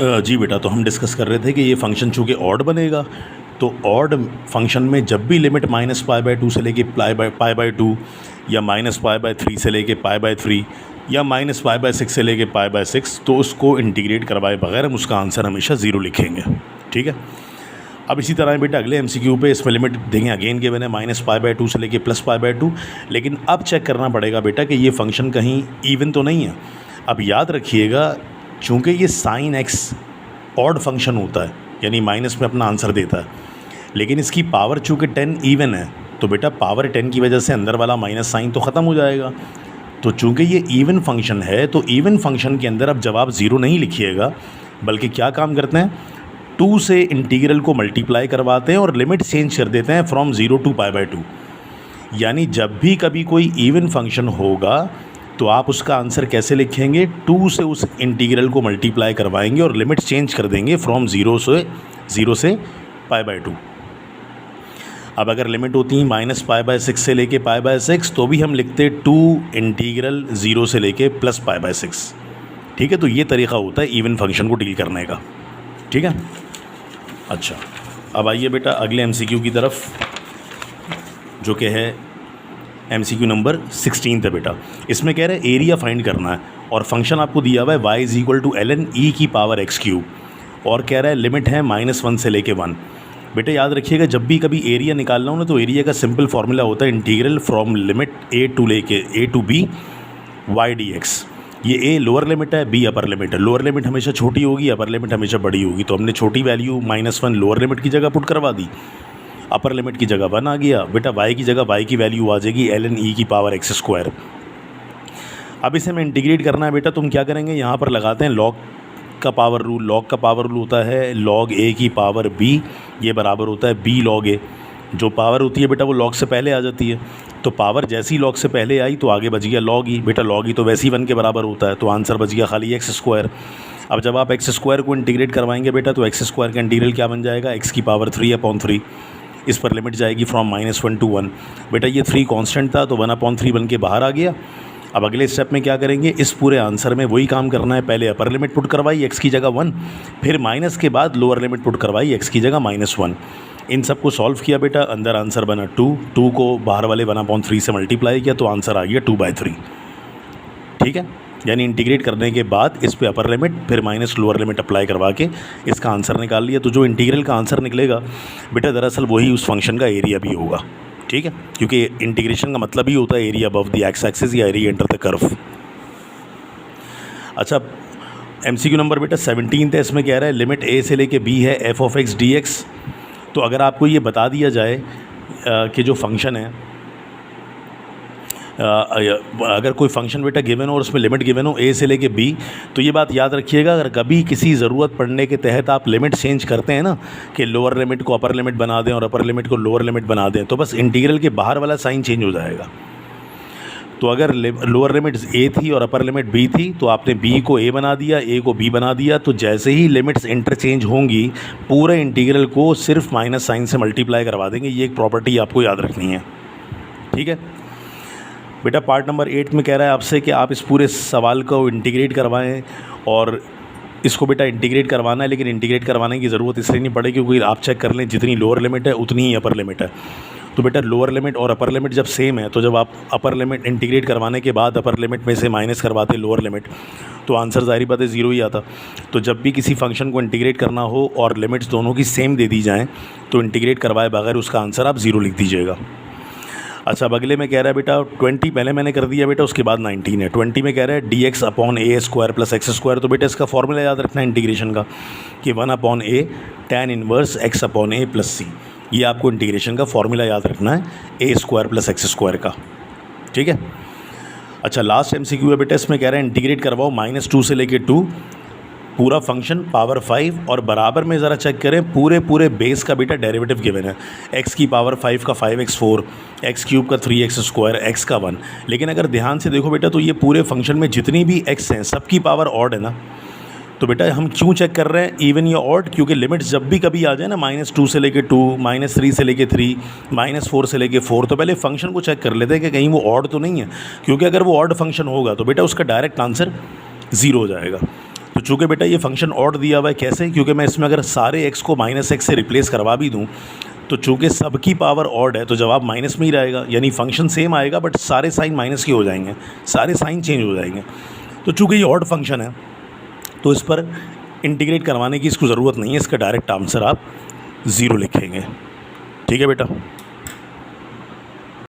जी बेटा, तो हम डिस्कस कर रहे थे कि ये फंक्शन चूँकि ऑड बनेगा, तो ऑड फंक्शन में जब भी लिमिट -π/2 से लेके π/2 या -π/3 से लेके π/3 या -π/6 से लेके π/6, तो उसको इंटीग्रेट करवाए बगैर हम उसका आंसर हमेशा ज़ीरो लिखेंगे। ठीक है। अब इसी तरह बेटा अगले एमसीक्यू पे इसमें लिमिट देंगे, अगेन गिवन है -π/2 से लेके +π/2, लेकिन अब चेक करना पड़ेगा बेटा कि ये फंक्शन कहीं इवन तो नहीं है। अब याद रखिएगा, चूँकि ये साइन एक्स ऑड फंक्शन होता है, यानी माइनस में अपना आंसर देता है, लेकिन इसकी पावर चूँकि 10 इवन है, तो बेटा पावर 10 की वजह से अंदर वाला माइनस साइन तो ख़त्म हो जाएगा। तो चूँकि ये इवन फंक्शन है, तो इवन फंक्शन के अंदर अब जवाब ज़ीरो नहीं लिखिएगा, बल्कि क्या काम करते हैं, 2 से इंटीग्रल को मल्टीप्लाई करवाते हैं और लिमिट चेंज कर देते हैं फ्रॉम 0 to π/2। यानी जब भी कभी कोई इवन फंक्शन होगा तो आप उसका आंसर कैसे लिखेंगे, 2 से उस इंटीग्रल को मल्टीप्लाई करवाएंगे और लिमिट चेंज कर देंगे फ्रॉम 0 से π/2। अब अगर लिमिट होती है -π/6 से लेके π/6, तो भी हम लिखते 2 इंटीग्रल 0 से लेके +π/6। ठीक है। तो ये तरीक़ा होता है इवन फंक्शन को डील करने का। ठीक है। अच्छा, अब आइए बेटा अगले एमसीक्यू की तरफ, जो कि है एमसीक्यू नंबर 16 है बेटा। इसमें कह रहे हैं एरिया फाइंड करना है और फंक्शन आपको दिया हुआ है y = ln e⁻x³ और कह रहा है लिमिट है -1 से लेके 1। बेटा याद रखिएगा, जब भी कभी एरिया निकालना हो ना, तो एरिया का सिंपल फार्मूला होता है integral from limit a to b y dx। ये a लोअर लिमिट है, b अपर लिमिट है। लोअर लिमिट हमेशा छोटी होगी, अपर लिमिट हमेशा बड़ी होगी, तो हमने छोटी वैल्यू -1 लोअर लिमिट की जगह पुट करवा दी, अपर लिमिट की जगह 1 आ गया। बेटा y की जगह y की वैल्यू आ जाएगी ln e⁻x²। अब इसे हमें इंटीग्रेट करना है बेटा, तुम क्या करेंगे, यहाँ पर लगाते हैं लॉग का पावर रूल। लॉग का पावर रूल होता है log a की पावर b, ये बराबर होता है b log a। जो पावर होती है बेटा वो लॉग से पहले आ जाती है, तो पावर जैसी लॉग से पहले आई तो आगे बच गया log e। बेटा log e तो वैसे ही 1 के बराबर होता है, तो आंसर बच गया खाली x²। अब जब आप x² को इंटीग्रेट करवाएंगे बेटा, तो x² का इंटीग्रल क्या बन जाएगा, x की पावर 3/3। इस पर लिमिट जाएगी फ्रॉम -1 to 1। बेटा ये 3 कांस्टेंट था, तो 1/3 बन के बाहर आ गया। अब अगले स्टेप में क्या करेंगे, इस पूरे आंसर में वही काम करना है। पहले अपर लिमिट पुट करवाई x की जगह 1, फिर माइनस के बाद लोअर लिमिट पुट करवाई x की जगह -1। इन सब को सॉल्व किया बेटा, अंदर आंसर बना 2 को बाहर वाले 1/3 से मल्टीप्लाई किया, तो आंसर आ गया 2/3। ठीक है। यानी इंटीग्रेट करने के बाद इस पे अपर लिमिट फिर माइनस लोअर लिमिट अप्लाई करवा के इसका आंसर निकाल लिया। तो जो इंटीग्रल का आंसर निकलेगा बेटा, दरअसल वही उस फंक्शन का एरिया भी होगा। ठीक है, क्योंकि इंटीग्रेशन का मतलब ही होता है area above the x axis या एरिया एंटर द कर्व। अच्छा, एमसीक्यू नंबर बेटा 17 है। इसमें कह रहा है लिमिट a से लेके b है f(x) dx। तो अगर आपको ये बता दिया जाए कि जो फंक्शन है, अगर कोई फंक्शन बेटा गिवन हो और उसमें लिमिट गिवन हो a से लेके b, तो ये बात याद रखिएगा, अगर कभी किसी ज़रूरत पड़ने के तहत आप लिमिट चेंज करते हैं ना, कि लोअर लिमिट को अपर लिमिट बना दें और अपर लिमिट को लोअर लिमिट बना दें, तो बस इंटीग्रल के बाहर वाला साइन चेंज हो जाएगा। तो अगर लोअर लिमिट a थी और अपर लिमिट b थी, तो आपने b को a बना दिया, a को b बना दिया, तो जैसे ही लिमिट्स इंटरचेंज होंगी पूरे इंटीग्रल को सिर्फ माइनस साइन से मल्टीप्लाई करवा देंगे। ये एक प्रॉपर्टी आपको याद रखनी है। ठीक है बेटा। पार्ट नंबर 8 में कह रहा है आपसे कि आप इस पूरे सवाल को इंटीग्रेट करवाएं, और इसको बेटा इंटीग्रेट करवाना है, लेकिन इंटीग्रेट करवाने की ज़रूरत इसलिए नहीं पड़ेगी क्योंकि आप चेक कर लें जितनी लोअर लिमिट है उतनी ही अपर लिमिट है। तो बेटा लोअर लिमिट और अपर लिमिट जब सेम है, तो जब आप अपर लिमिट इंटीग्रेट करवाने के बाद अपर लिमिट में से माइनस करवाते लोअर लिमिट, तो आंसर ज़ाहिर बात है 0 ही आता। तो जब भी किसी फंक्शन को इंटीग्रेट करना हो और लिमिट्स दोनों की सेम दे दी जाएँ, तो इंटीग्रेट करवाए बगैर उसका आंसर आप 0 लिख दीजिएगा। अच्छा, अब अगले में कह रहा है बेटा 20 पहले मैंने कर दिया बेटा, उसके बाद 19 है। 20 में कह रहा है dx/a² + x²। तो बेटा इसका फॉर्मूला याद रखना है इंटीग्रेशन का, कि 1/a tan inverse x/a + c। ये आपको इंटीग्रेशन का फॉर्मूला याद रखना है, a² + x² का। ठीक है। अच्छा, लास्ट एमसीक्यू है बेटा। इसमें कह रहा है इंटीग्रेट करवाओ -2 से लेके 2 पूरा फंक्शन पावर 5, और बराबर में ज़रा चेक करें पूरे बेस का बेटा डेरिवेटिव गिवन है, x की पावर 5 का 5x4, x³ का 3x², x का 1। लेकिन अगर ध्यान से देखो बेटा, तो ये पूरे फंक्शन में जितनी भी x हैं सबकी पावर ऑड है ना। तो बेटा हम क्यों चेक कर रहे हैं इवन या ऑड, क्योंकि लिमिट्स जब भी कभी आ जाए ना -2 से लेके 2, -3 से लेके 3, -4 से लेके 4, तो पहले फंक्शन को चेक कर लेते हैं कि कहीं वो ऑड तो नहीं है, क्योंकि अगर वो ऑड फंक्शन होगा तो बेटा उसका डायरेक्ट आंसर 0 हो जाएगा। तो तो चूँकि बेटा ये फंक्शन ऑड दिया हुआ है, कैसे? क्योंकि मैं इसमें अगर सारे x को -x से रिप्लेस करवा भी दूँ तो चूँकि सबकी पावर ऑड है तो जवाब माइनस में ही रहेगा, यानी फंक्शन सेम आएगा बट सारे साइन माइनस के हो जाएंगे, सारे साइन चेंज हो जाएंगे। तो चूँकि ये ऑड फंक्शन है तो इस पर इंटीग्रेट करवाने की इसको ज़रूरत नहीं है, इसका डायरेक्ट आंसर आप 0 लिखेंगे। ठीक है बेटा।